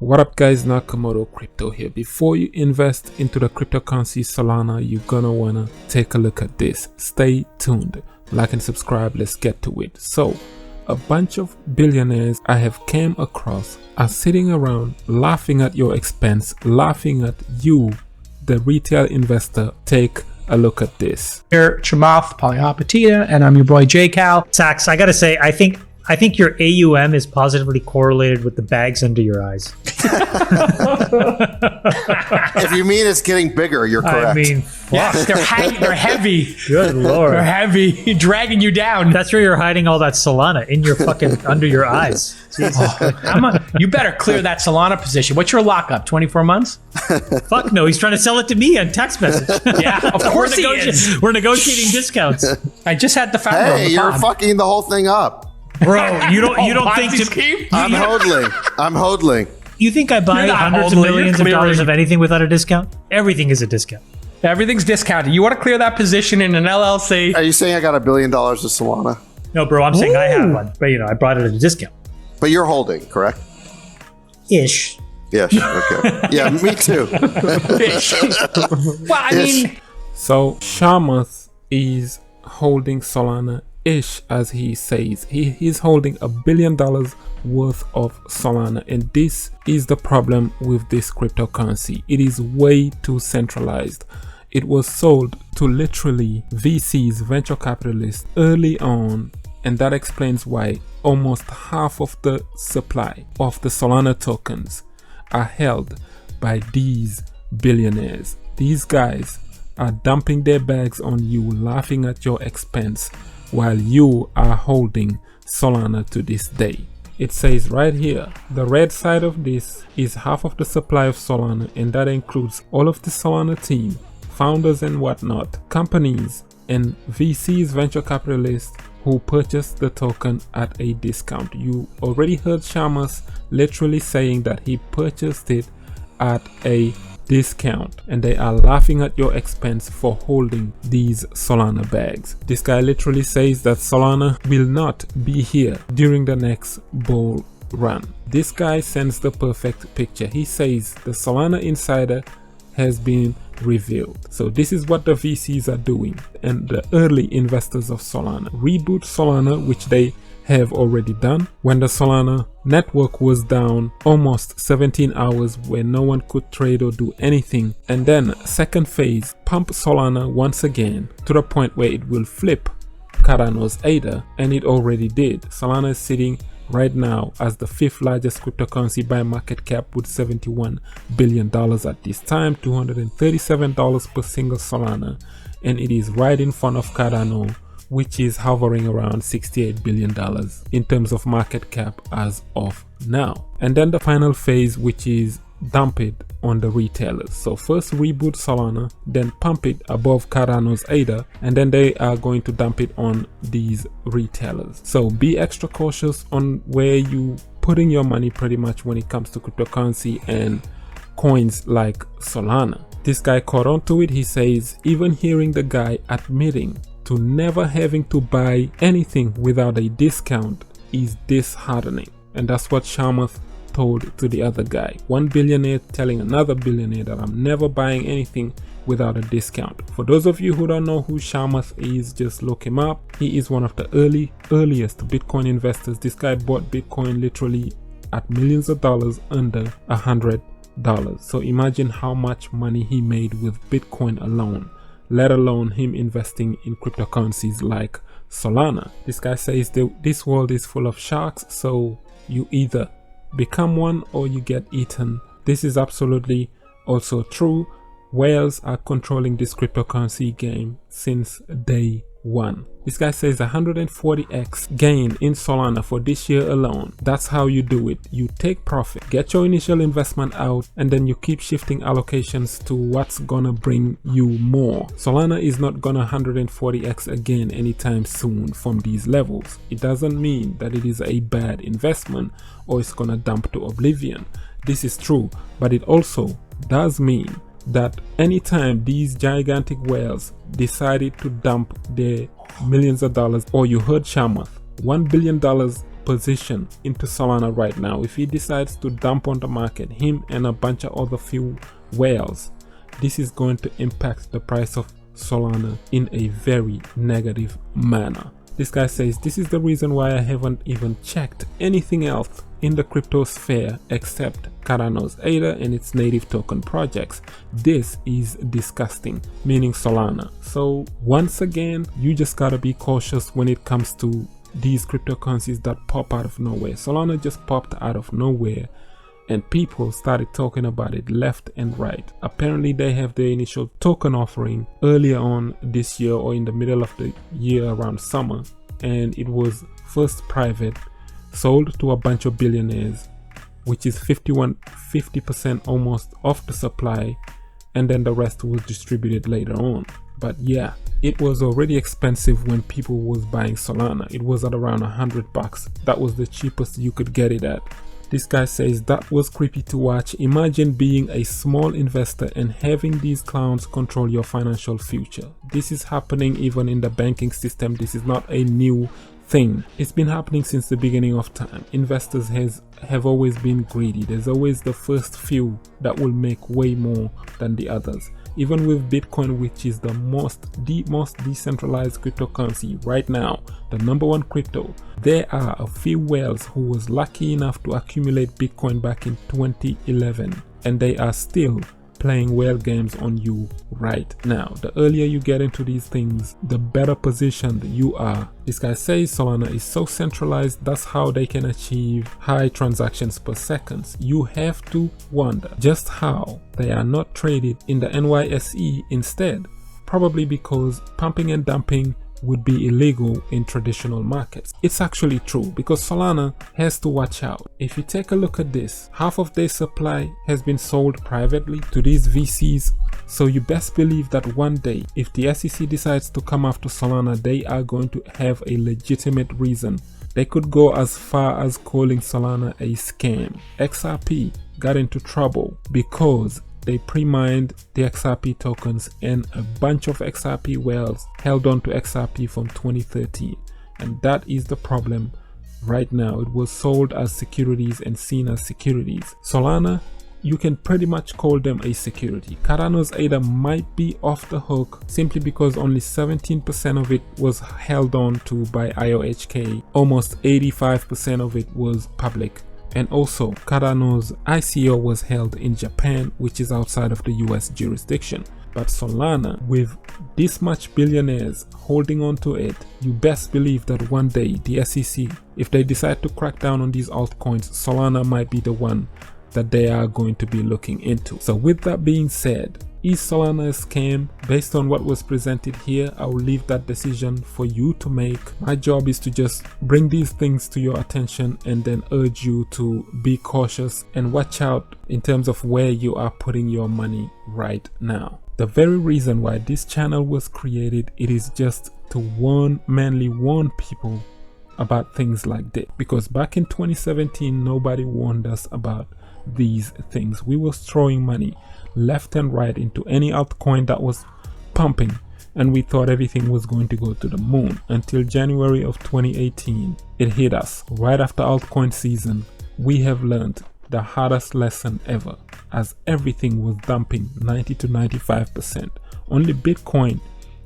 What up guys, Nakamoto Crypto here. Before you invest into the cryptocurrency Solana, you're gonna wanna take a look at this. Stay tuned, like and subscribe, let's get to it. So, a bunch of billionaires I have came across are sitting around laughing at your expense, laughing at you, the retail investor. Take a look at this. Here, Chamath Polyhopatita, and I'm your boy JCal. Sax, I gotta say, I think your AUM is positively correlated with the bags under your eyes. If you mean it's getting bigger, you're correct. I mean, Yes, they're heavy. good lord. They're heavy, dragging you down. That's where you're hiding all that Solana, in your fucking under your eyes. Jesus. You better clear that Solana position. What's your lockup? 24 months? Fuck no, he's trying to sell it to me on text message. Yeah, of course he is. We're negotiating discounts. I just had the founder on Hey, the you're pod. fucking the whole thing up. Bro, you don't Ponzi think scheme? I'm hodling. I'm hodling. you think I buy You're not hundreds of only, you're millions of dollars clearing- of anything without a discount? Everything is a discount. Everything's discounted. You want to clear that position in an LLC? Are you saying I got $1 billion of Solana? No, bro, I'm saying I have one, but I brought it at a discount. But you're holding, correct? Ish. Yes. Okay. Yeah, me too. Well, I mean, So Chamath is holding Solana ish, as he says. He is holding $1 billion worth of Solana, and this is the problem with this cryptocurrency. It is way too centralized. It was sold to literally VCs, venture capitalists, early on, and that explains why almost half of the supply of the Solana tokens are held by these billionaires. These guys are dumping their bags on you, laughing at your expense, while you are holding Solana to this day. It says right here, the red side of this is half of the supply of Solana, and that includes all of the Solana team, founders and whatnot, companies and VCs, venture capitalists who purchased the token at a discount. You already heard Chamath literally saying that he purchased it at a discount, and they are laughing at your expense for holding these Solana bags. This guy literally says that Solana will not be here during the next bull run. This guy sends the perfect picture. He says the Solana insider has been revealed. So this is what the VCs are doing and the early investors of Solana. Reboot Solana, which they have already done, when the Solana network was down almost 17 hours where no one could trade or do anything. And then second phase, pump Solana once again to the point where it will flip Cardano's ADA, and it already did. Solana is sitting right now as the 5th largest cryptocurrency by market cap with $71 billion at this time, $237 per single Solana, and it is right in front of Cardano, which is hovering around $68 billion in terms of market cap as of now. And then the final phase, which is dump it on the retailers. So first reboot Solana, then pump it above Cardano's ADA, and then they are going to dump it on these retailers. So be extra cautious on where you putting your money pretty much when it comes to cryptocurrency and coins like Solana. This guy caught on to it. He says even hearing the guy admitting to never having to buy anything without a discount is disheartening. And that's what Chamath told to the other guy. One billionaire telling another billionaire that I'm never buying anything without a discount. For those of you who don't know who Chamath is, just look him up. He is one of the earliest Bitcoin investors. This guy bought Bitcoin literally at millions of dollars under $100. So imagine how much money he made with Bitcoin alone, let alone him investing in cryptocurrencies like Solana. This guy says this world is full of sharks, so you either become one or you get eaten. This is absolutely also true. Whales are controlling this cryptocurrency game since day one. This guy says 140x gain in Solana for this year alone. That's how you do it. You take profit, get your initial investment out, and then you keep shifting allocations to what's gonna bring you more. Solana is not gonna 140x again anytime soon from these levels. It doesn't mean that it is a bad investment or it's gonna dump to oblivion. This is true, but it also does mean that anytime these gigantic whales decided to dump their millions of dollars, or you heard Chamath, $1 billion position into Solana right now, if he decides to dump on the market, him and a bunch of other few whales, this is going to impact the price of Solana in a very negative manner. This guy says, this is the reason why I haven't even checked anything else in the crypto sphere except Cardano's ADA and its native token projects. This is disgusting, meaning Solana. So once again, you just gotta be cautious when it comes to these cryptocurrencies that pop out of nowhere. Solana just popped out of nowhere and people started talking about it left and right. Apparently they have their initial token offering earlier on this year or in the middle of the year around summer, and it was first private, sold to a bunch of billionaires, which is 50% almost of the supply, and then the rest was distributed later on. But yeah, it was already expensive when people was buying Solana. It was at around $100. That was the cheapest you could get it at. This guy says that was creepy to watch. Imagine being a small investor and having these clowns control your financial future. This is happening even in the banking system. This is not a new thing. It's been happening since the beginning of time. Investors have always been greedy. There's always the first few that will make way more than the others. Even with Bitcoin, which is the most decentralized cryptocurrency right now, the #1 crypto, there are a few whales who was lucky enough to accumulate Bitcoin back in 2011, and they are still playing whale games on you right now. The earlier you get into these things, the better positioned you are. This guy says Solana is so centralized, that's how they can achieve high transactions per second. You have to wonder just how they are not traded in the NYSE instead. Probably because pumping and dumping would be illegal in traditional markets. It's actually true because Solana has to watch out. If you take a look at this, half of their supply has been sold privately to these VCs. So you best believe that one day, if the SEC decides to come after Solana, they are going to have a legitimate reason. They could go as far as calling Solana a scam. XRP got into trouble because they pre-mined the XRP tokens, and a bunch of XRP whales held on to XRP from 2013, and that is the problem right now. It was sold as securities and seen as securities. Solana, you can pretty much call them a security. Cardano's ADA might be off the hook simply because only 17% of it was held on to by IOHK. Almost 85% of it was public. And also, Cardano's ICO was held in Japan, which is outside of the US jurisdiction. But Solana, with this much billionaires holding on to it, you best believe that one day the SEC, if they decide to crack down on these altcoins, Solana might be the one that they are going to be looking into. So with that being said, is Solana a scam? Based on what was presented here, I will leave that decision for you to make. My job is to just bring these things to your attention and then urge you to be cautious and watch out in terms of where you are putting your money right now. The very reason why this channel was created, it is just to mainly warn people about things like this. Because back in 2017, nobody warned us about these things. We were throwing money left and right into any altcoin that was pumping, and we thought everything was going to go to the moon until January of 2018. It hit us right after altcoin season. We have learned the hardest lesson ever, as everything was dumping 90 to 95%. Only Bitcoin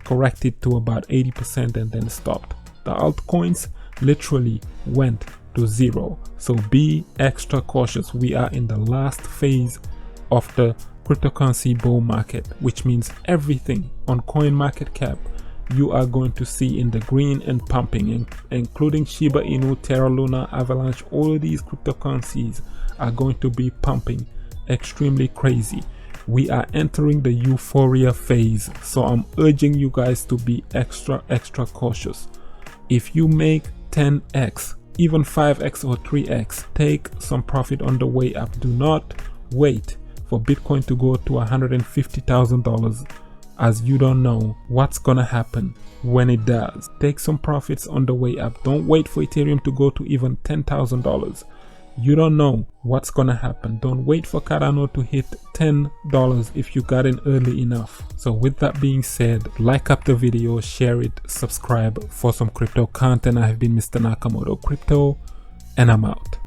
corrected to about 80% and then stopped. The altcoins literally went to zero. So be extra cautious. We are in the last phase of the cryptocurrency bull market, which means everything on CoinMarketCap you are going to see in the green and pumping, including Shiba Inu, Terra Luna, Avalanche. All of these cryptocurrencies are going to be pumping extremely crazy. We are entering the euphoria phase, so I'm urging you guys to be extra cautious. If you make 10x, even 5x or 3x, take some profit on the way up. Do not wait for Bitcoin to go to $150,000, as you don't know what's gonna happen when it does. Take some profits on the way up. Don't wait for Ethereum to go to even $10,000. You don't know what's gonna happen. Don't wait for Cardano to hit $10 if you got in early enough. So with that being said, like up the video, share it, subscribe for some crypto content. I have been Mr. Nakamoto Crypto. and I'm out.